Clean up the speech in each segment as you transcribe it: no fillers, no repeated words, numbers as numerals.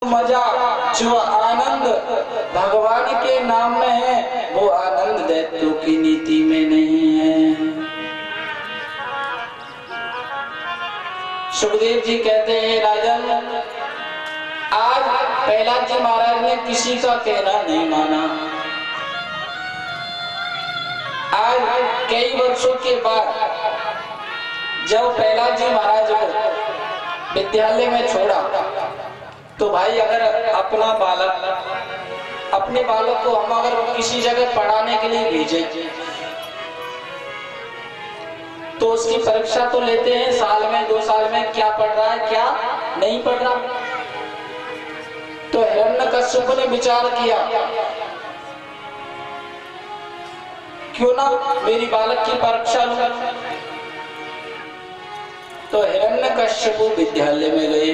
मजा जो आनंद भगवान के नाम में है, वो आनंद दैत्यों की नीति में नहीं है। सुखदेव जी कहते हैं, राजन, आज प्रहलाद जी महाराज ने किसी का कहना नहीं माना। आज कई वर्षों के बाद जब प्रहलाद जी महाराज को विद्यालय में छोड़ा, तो भाई अगर अपने बालक को हम अगर किसी जगह पढ़ाने के लिए भेजें तो उसकी परीक्षा तो लेते हैं, साल में 2 साल में क्या पढ़ रहा है क्या नहीं पढ़ रहा। तो हिरण्यकश्यप ने विचार किया, क्यों ना मेरी बालक की परीक्षा लूं। तो हिरण्यकश्यप विद्यालय में गए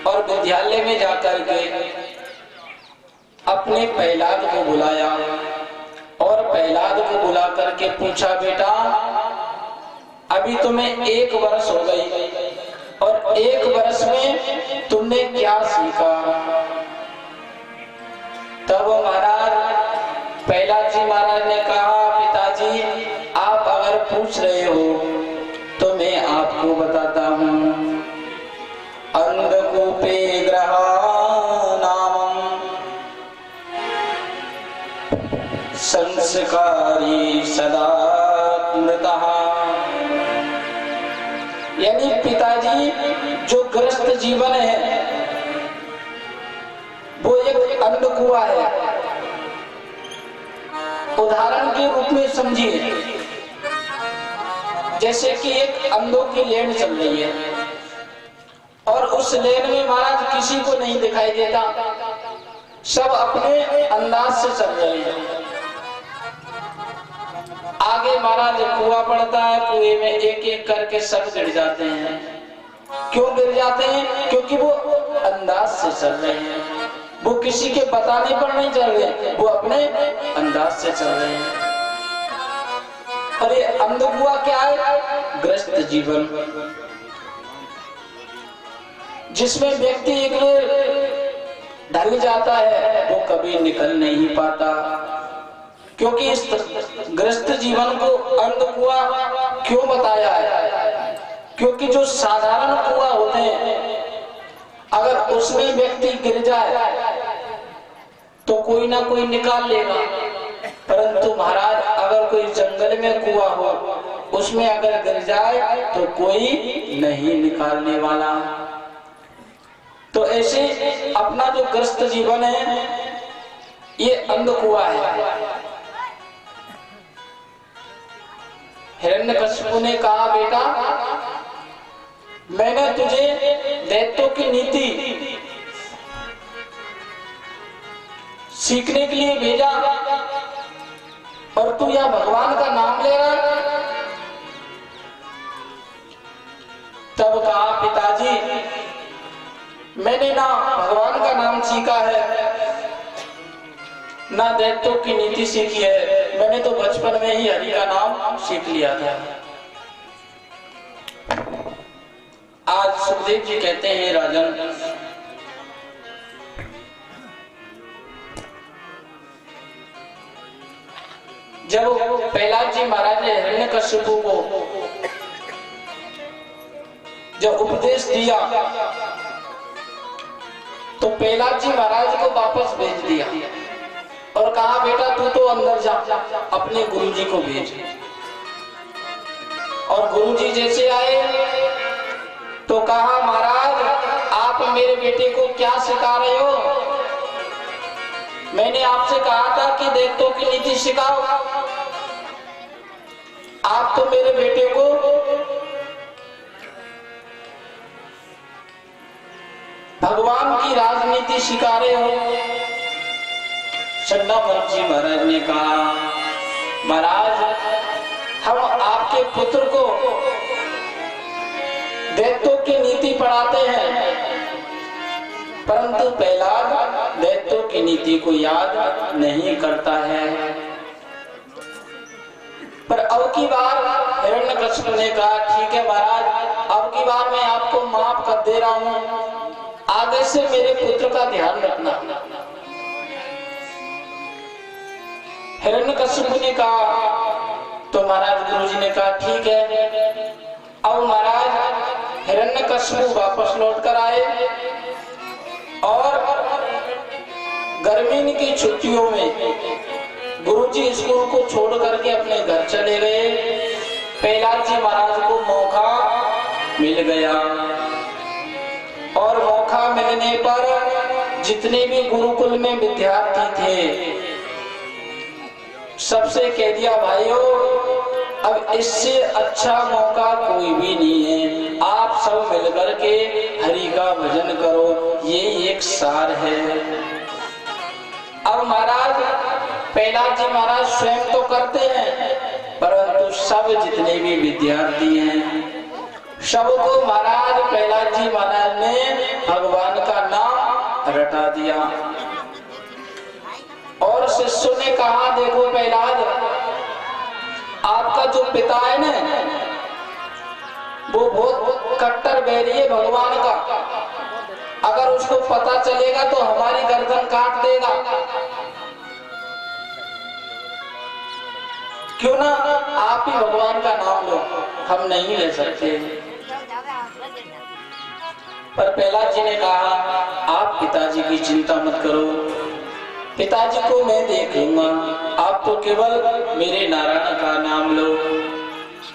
और विद्यालय में जाकर के अपने प्रहलाद को बुलाया और प्रहलाद को बुला करके पूछा, बेटा अभी तुम्हें 1 वर्ष हो गई और 1 वर्ष में तुमने क्या सीखा। तब महाराज प्रहलाद जी महाराज ने कहा, पिताजी आप अगर पूछ रहे हो तो मैं आपको बताता हूँ। अंधकूपे ग्रहाणाम संस्कारी सदा मृतः। यानी पिताजी, जो ग्रस्त जीवन है वो एक अंधकुआ है। उदाहरण के रूप में समझिए, जैसे कि एक अंधों की लेन चल रही है और उस लेन में महाराज किसी को नहीं दिखाई देता, सब अपने अंदाज से चल रहे हैं। आगे महाराज कुआं पड़ता है, कुएं में एक एक करके सब गिर जाते हैं। क्यों गिर जाते हैं? क्योंकि वो अंदाज से चल रहे हैं, वो किसी के बताने पर नहीं चल रहे, वो अपने अंदाज से चल रहे हैं। और ये अंधकुआ क्या है? ग्रस्त जीवन, जिसमें व्यक्ति एक ढल जाता है, वो कभी निकल नहीं पाता। क्योंकि इस ग्रस्त जीवन को अंधकुआ क्यों बताया है? क्योंकि जो साधारण कुआ होते हैं, अगर उसमें व्यक्ति गिर जाए तो कोई ना कोई निकाल लेगा, परंतु महाराज अगर कोई जंगल में कुआ हो, उसमें अगर गिर जाए तो कोई नहीं निकालने वाला। तो ऐसे अपना जो ग्रस्त जीवन है ये अंधकुआ है। हिरण्यकश्यप ने कहा, बेटा मैंने तुझे दैत्यों की नीति सीखने के लिए भेजा और तू यह भगवान का नाम ले रहा है। तब कहा, पिताजी मैंने ना भगवान का नाम सीखा है ना दैत्यों की नीति सीखी है, मैंने तो बचपन में ही हरि का नाम सीख लिया था। आज सुखदेव जी कहते हैं, राजन जब प्रहलाद जी महाराज ने हिरण्यकश्यप को जब उपदेश दिया तो प्रहलाद जी महाराज को वापस भेज दिया और कहा, बेटा तू तो अंदर जा, अपने गुरुजी को भेज। और गुरुजी जैसे आए तो कहा, महाराज आप मेरे बेटे को क्या सिखा रहे हो? मैंने आपसे कहा था कि दैत्यों की नीति सिखाओ, आप तो मेरे बेटे को भगवान की राजनीति सिखा रहे हो। चंडामल जी महाराज ने कहा, महाराज हम आपके पुत्र को दैत्यों की नीति पढ़ाते हैं, परंतु प्रहलाद दैत्यों की नीति को याद नहीं करता है। पर अब की बार हिरण्यकश्यप ने कहा, ठीक है महाराज, अब की बार मैं आपको माफ कर दे रहा हूं, आगे से मेरे पुत्र का ध्यान रखना। हिरण्यकशिपु ने कहा, तो महाराज गुरुजी ने कहा ठीक है। अब महाराज हिरण्यकशिपु वापस लौट कर आए और गर्मी की छुट्टियों में गुरुजी स्कूल को छोड़ करके अपने घर चले गए। प्रहलाद जी महाराज को मौका मिल गया और मौका मिलने पर जितने भी गुरुकुल में विद्यार्थी थे सबसे कह दिया, भाइयों अब इससे अच्छा मौका कोई भी नहीं है, आप सब मिलकर के हरि का भजन करो, ये एक सार है। अब महाराज प्रहलाद जी महाराज स्वयं तो करते हैं, परंतु सब जितने भी विद्यार्थी हैं सबको महाराज प्रहलाद जी महाराज ने भगवान का नाम रटा दिया। और शिष्यों ने कहा, देखो प्रहलाद, आपका जो पिता है ना वो बहुत कट्टर बैरी है भगवान का, अगर उसको पता चलेगा तो हमारी गर्दन काट देगा, क्यों ना आप ही भगवान का नाम लो, हम नहीं ले सकते। पर प्रहलाद जी ने कहा, आप पिताजी की चिंता मत करो, पिताजी को मैं देख लूंगा, आप तो केवल मेरे नारायण का नाम लो।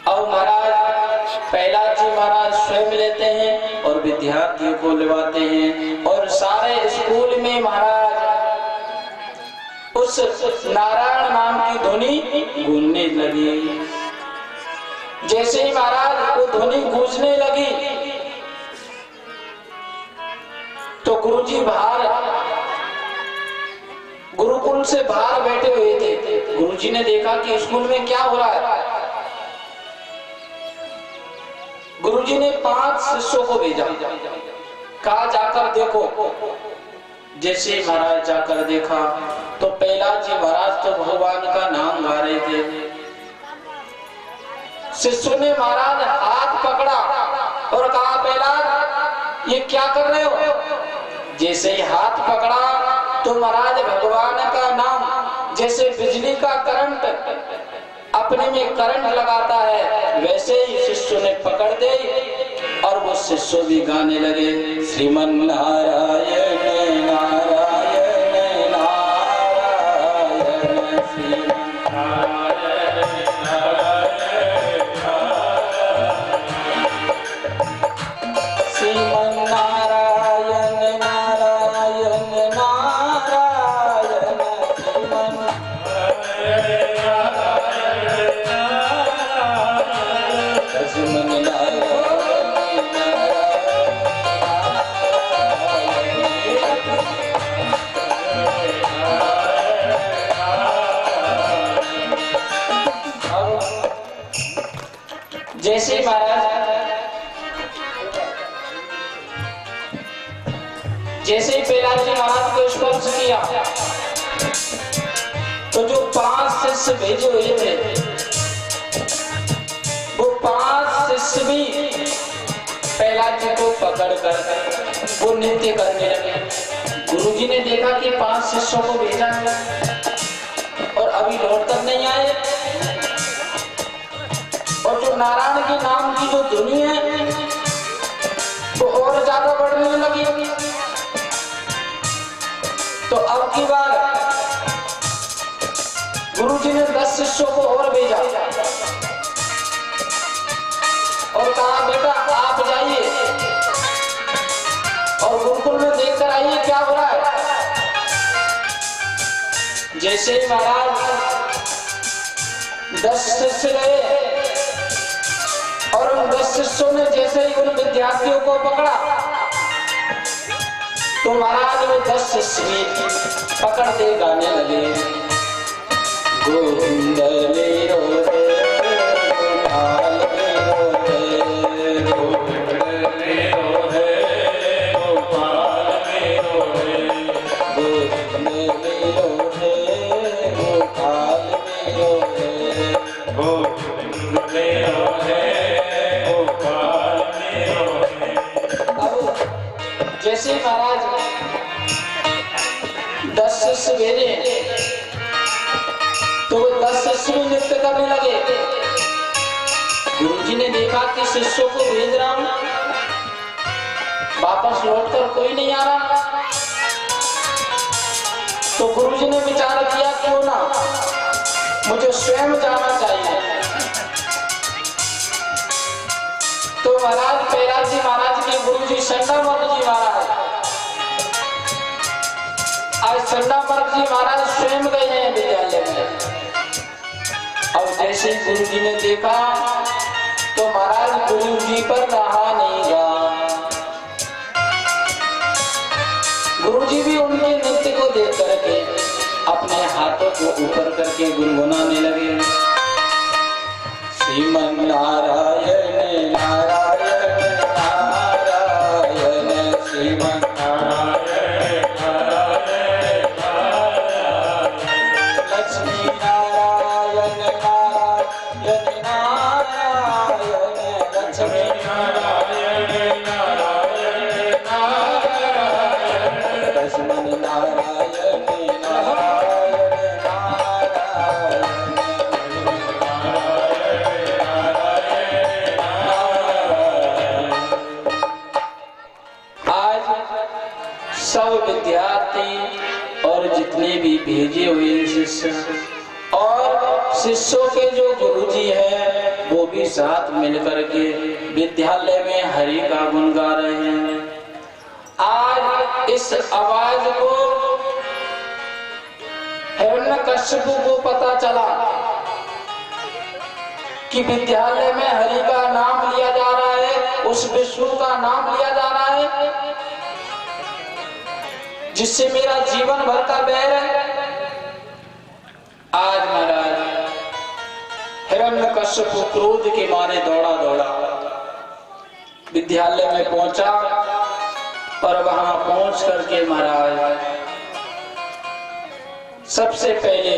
और महाराज प्रहलाद जी महाराज स्वयं लेते हैं और विद्यार्थियों को लिवाते हैं और सारे स्कूल में महाराज उस नारायण नाम की ध्वनि गूंजने लगी। जैसे ही महाराज वो ध्वनि गूंजने लगी तो गुरुजी बाहर गुरुकुल से बाहर बैठे हुए थे। गुरुजी ने देखा कि स्कूल में क्या हो रहा है। गुरुजी ने 5 शिष्यों को भेजा, कहा जाकर देखो। जैसे महाराज जाकर देखा तो प्रहलाद जी महाराज तो भगवान का नाम गा रहे थे। शिष्यों ने महाराज हाथ पकड़ा और कहा, प्रहलाद ये क्या कर रहे हो। जैसे ही हाथ पकड़ा तो महाराज भगवान का नाम जैसे बिजली का करंट अपने में करंट लगाता है वैसे ही शिष्यों ने पकड़ दे और वो शिष्य भी गाने लगे, श्रीमन नारायण नारायण नारायण श्रीमन नारायण नारायण श्रीमन नारायण नारायण नारायण श्रीमन जैसे जैसे ही प्रहलाद जी महाराज को स्पर्श किया तो जो 5 शिष्य भेजे हुए थे वो 5 शिष्य भी प्रहलाद जी को पकड़कर वो नृत्य करने लगे। गुरुजी ने देखा कि 5 शिष्यों को भेजा और अभी लौट कर नहीं आए और जो नारायण के नाम की जो धुनी है वो और ज्यादा बढ़ने लगी। तो अब की बार गुरुजी ने 10 शिष्यों को और भेजा और कहा, बेटा आप जाइए और गुरुकुल में देख कर आइए क्या हो रहा है। जैसे ही महाराज 10 शिष्य गए और उन 10 शिष्यों ने जैसे ही उन विद्यार्थियों को पकड़ा तो महाराज वो 10 शिष्य भी पकड़ के गाने लगे, गोविंद मेरो गोपाल मेरो है, गोविंद मेरो है, गोपाल मेरो है, गोविंद मेरो है, गोपाल मेरो है, गोविंद मेरो है, गोपाल मेरो है। अब जैसे 10 शिष्य भेजे तो वो 10 शिष्य भी नृत्य करने लगे। गुरुजी ने देखा कि शिष्यों को भेज रहा हूं, वापस लौटकर कोई नहीं आ रहा, तो गुरुजी ने विचार किया क्यों ना मुझे स्वयं जाना चाहिए। तो महाराज प्रहलाद जी महाराज के गुरुजी संडामर्क जी महाराज, आज संडामर्क जी महाराज स्वयं गए हैं विद्यालय में। अब जैसे गुरुजी ने देखा तो महाराज गुरुजी पर रहा नहीं गया। गुरुजी भी उनके नृत्य को देख करके अपने हाथों को ऊपर करके गुनगुनाने लगे, श्रीमन नारायण नारायण नारायण श्रीमन नारायण नारायण नारायण लक्ष्मी नारायण नारायण नारायण लक्ष्मी नारायण नारायण नारायण लक्ष्मण नारायण नारायण सब विद्यार्थी और जितने भी भेजे हुए शिष्य और शिष्यों के जो गुरुजी हैं वो भी साथ मिलकर के विद्यालय में हरि का गुण गा रहे हैं। आज इस आवाज को हिरण्यकश्यप को पता चला कि विद्यालय में हरि का नाम लिया जा रहा है, उस विष्णु का नाम लिया जा रहा है जिससे मेरा जीवन भर का बैर है। आज महाराज हिरण्यकश्यप क्रोध के मारे दौड़ा दौड़ा विद्यालय में पहुंचा और वहां पहुंच करके महाराज सबसे पहले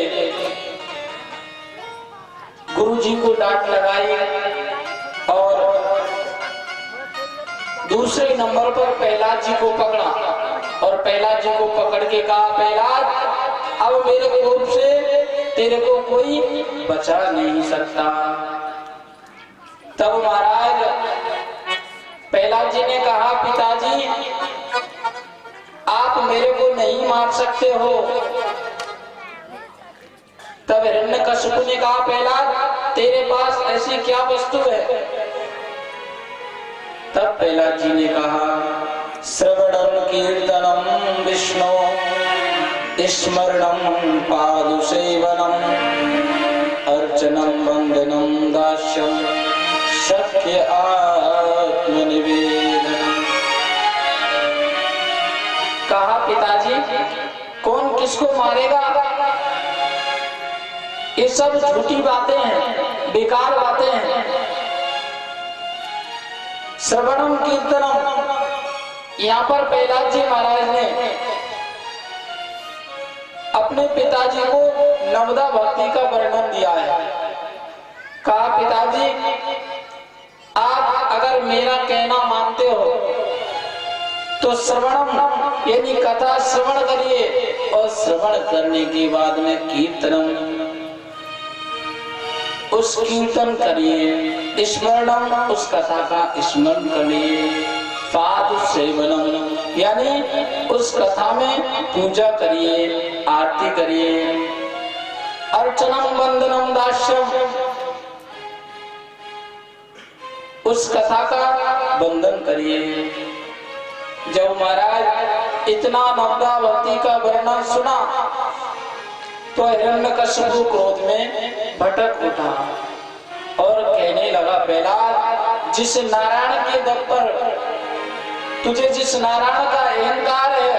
गुरुजी को डांट लगाई और दूसरे नंबर पर प्रहलाद जी को पकड़ा और प्रहलाद जी को पकड़ के कहा, प्रहलाद अब मेरे कोप से तेरे को कोई बचा नहीं सकता। तब महाराज प्रहलाद जी ने कहा, पिताजी आप मेरे को नहीं मार सकते हो। तब हिरण्यकश्यप ने कहा, प्रहलाद तेरे पास ऐसी क्या वस्तु है। तब प्रहलाद जी ने कहा, श्रवणं कीर्तनं विष्णु स्मरणं पादुसेवनं अर्चनं वंदनं दास्यं शक्य आत्मनिवेदनम्। कहा, पिताजी कौन किसको मारेगा, ये सब झूठी बातें हैं, बेकार बातें हैं। श्रवणम कीर्तनम, यहाँ पर प्रहलाद जी महाराज ने अपने पिताजी को नवदा भक्ति का वर्णन दिया है। कहा, पिताजी आप अगर मेरा कहना मानते हो तो श्रवणम यानी कथा श्रवण करिए और श्रवण करने के बाद में कीर्तनम उस कीर्तन करिए, स्मरणम उस कथा का स्मरण करिए, पाद सेवनम यानी उस कथा में पूजा करिए, आरती करिए, अर्चनम वंदनम दास्यम उस कथा का वंदन करिए। जब महाराज इतना नवदा भक्ति का वर्णन सुना तो हिरण्यकश्यप क्रोध में भटक उठा और कहने लगा, प्रहलाद जिस नारायण के दम पर तुझे जिस नारायण का अहंकार है,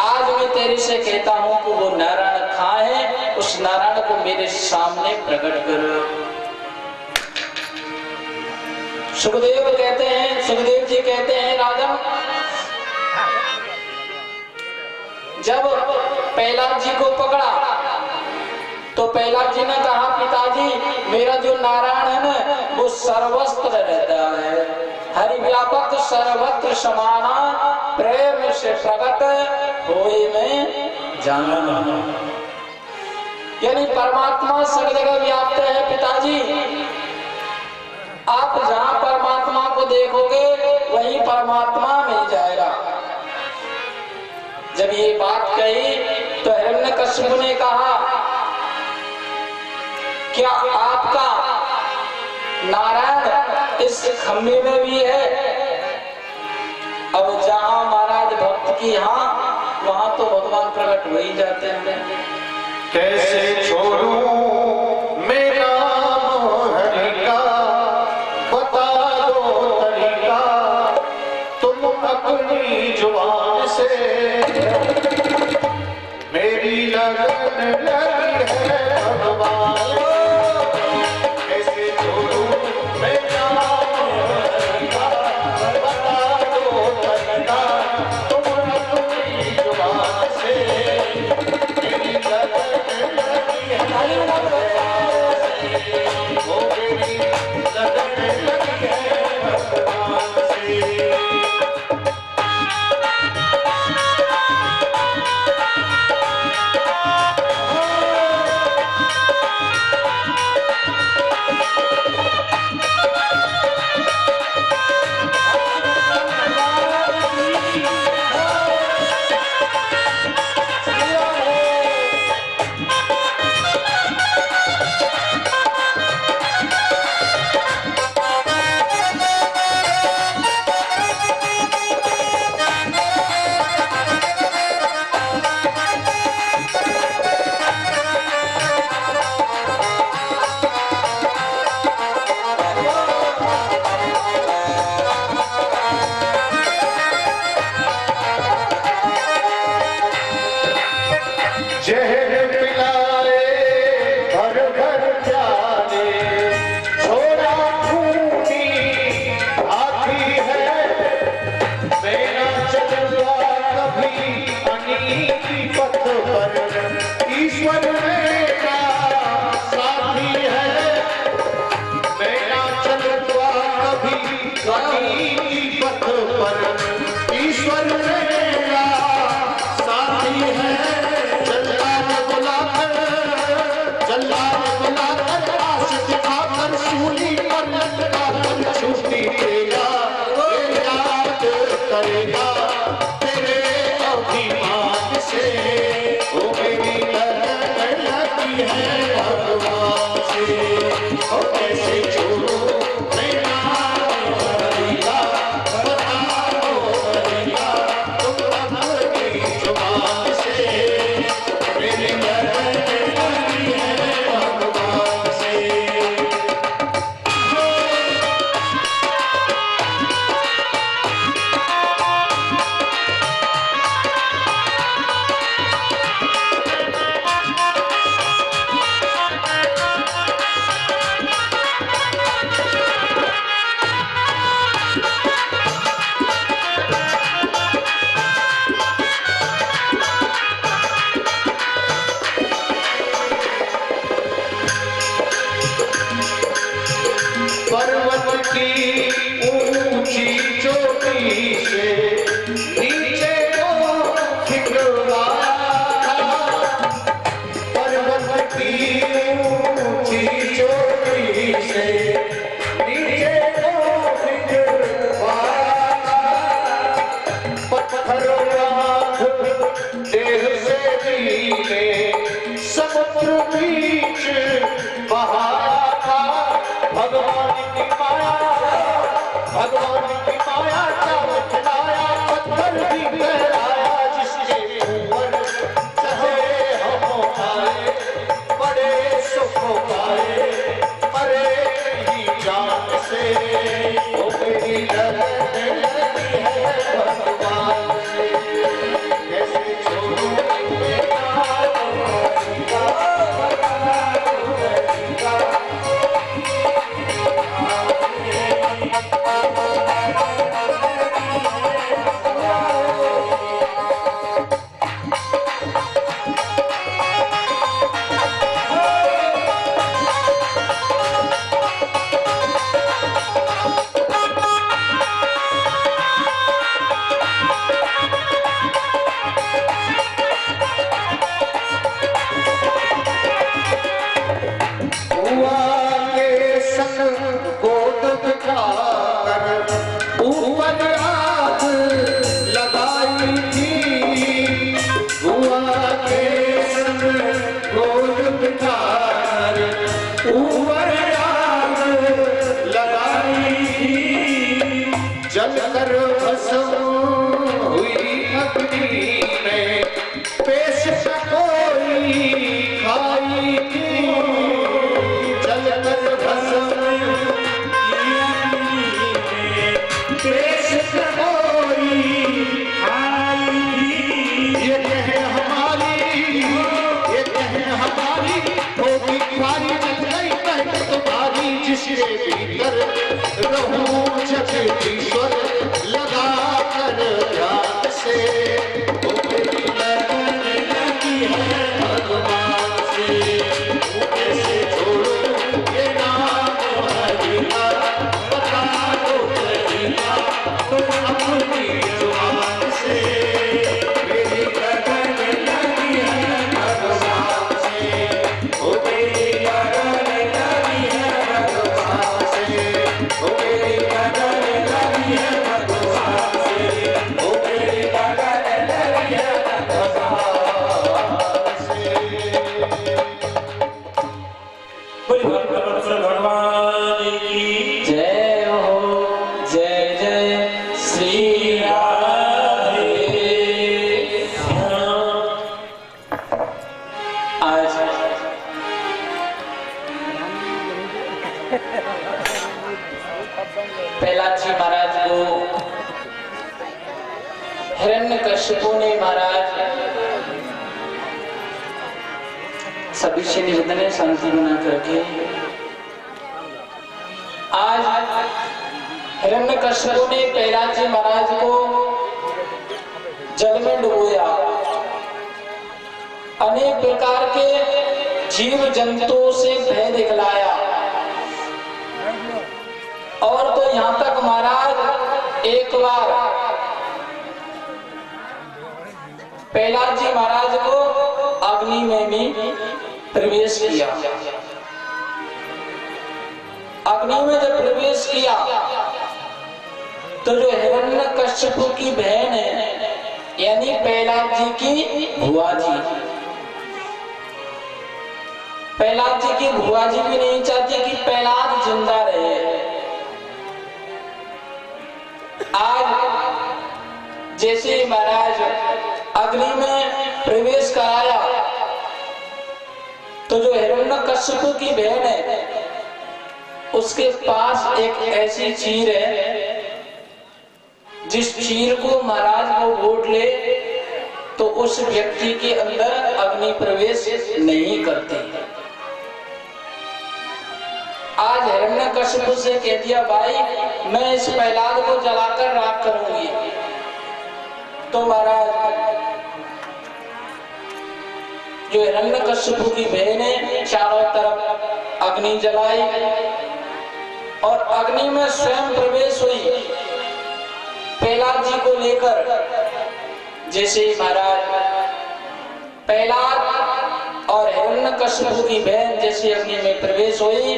आज मैं तेरे से कहता हूं कि वो नारायण कहाँ है, उस नारायण को मेरे सामने प्रकट कर। सुखदेव कहते हैं, सुखदेव जी कहते हैं, राजन जब प्रहलाद जी को पकड़ा तो प्रहलाद जी ने कहा, पिताजी मेरा जो नारायण है ना वो सर्वत्र रहता है, हरि व्यापक सर्वत्र समाना प्रेम से प्रकट होए में जाना। यानी परमात्मा सब जगह व्याप्त है पिताजी। आप जहां परमात्मा को देखोगे वहीं परमात्मा मिल जाएगा। जब ये बात कही तो हिरण्यकशिपु ने कहा, क्या आपका नारायण इस खम्भे में भी है? अब जहां महाराज भक्त की यहाँ, वहां तो भगवान प्रकट हो ही जाते हैं। कैसे छोड़ूं मैं नाम हरि का, बता दो तरीका, तुम अपनी जुबान से। मेरी लगन लगी है भगवान, कैसे छोड़ूं मैं नाम हरि का, बता दो तरीका, तुम अपनी जुबान से। मेरी लगन जहर पिलाए भर भर प्याले, छोरा खूनी हाथी है। मेरा चलवा कभी अनीति पथ पर, ईश्वर मेरा साथी है। मेरा चलवा कभी अनीति पथ पर, ईश्वर मेरा साथी है। सूली पर लटका छुट्टी देगा, याद करेगा तेरे अभिमान से। ओ मेरी लगन लगी है भगवान से, ओ कैसे छोड़ूं मैं नाम हरि का, बता दो तरीका, तुम अपनी जुबान से। मेरी लगन लगी है भगवान से। पर्वत की ऊंची चोटी से नीचे को खिंचवाया था। पर्वत की ऊंची चोटी से नीचे को खिंचवाया था। पत्थरों देह से नीले समुद्र बीच बहाया था। भगवान की माया, भगवान की माया का बतलाया, पत्थर भी गहराया, जिसके ऊपर चाहे हम आए, बड़े सुख पाए, मरे ही जान से। ओ मेरी लगन लगी है भगवान से, कैसे छोड़ूं मैं नाम हरि का, बता दो तरीका। ईश्वर लगा कर ध्यान से, वो मेरी लगन लगी है भगवान से। वो कैसे छोड़ूं ये नाम हरि का, बता दो तरीका तुम अपनी जुबान से। मेरी लगन लगी है भगवान से, वो मेरी लगन लगी है भगवान से, वो मेरी लगन लगी है भगवान से, वो मेरी लगन लगी है भगवान से। बोली भगवान की जय हो, जय जय श्री राधे श्याम। आज प्रहलाद जी महाराज को हिरण्यकश्यपु ने महाराज सभी से निवेदन है शांति बना करके आज हिरण्यकश्यपु ने प्रहलाद जी महाराज को जल में डुबोया, अनेक प्रकार के जीव जंतुओं से भय दिखलाया, और तो यहाँ तक महाराज एक बार प्रहलाद जी महाराज को अग्नि में भी प्रवेश किया। अग्नि में जब प्रवेश किया तो जो हिरण्यकश्यपु की बहन है यानी प्रहलाद जी की भुआ जी, प्रहलाद जी की भुआ जी भी नहीं चाहती कि प्रहलाद जिंदा रहे। आज जैसे महाराज अग्नि में प्रवेश कराया तो जो हिरण्यकश्यपु की बहन है उसके पास एक ऐसी चीर है जिस चीर को महाराज वो वोट ले तो उस व्यक्ति के अंदर अग्नि प्रवेश नहीं करती। आज हिरण्यकश्यपु से कह दिया भाई मैं इस प्रहलाद को जलाकर राख करूंगी, तो महाराज जो हिरण्यकश्यपु की बहन है चारों तरफ अग्नि जलाई और अग्नि में स्वयं प्रवेश हुई प्रहलाद जी को लेकर। जैसे महाराज प्रहलाद और हिरण्यकश्यपु की बहन जैसे अग्नि में प्रवेश हुई,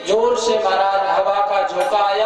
जोर से महाराज हवा का झोंका आया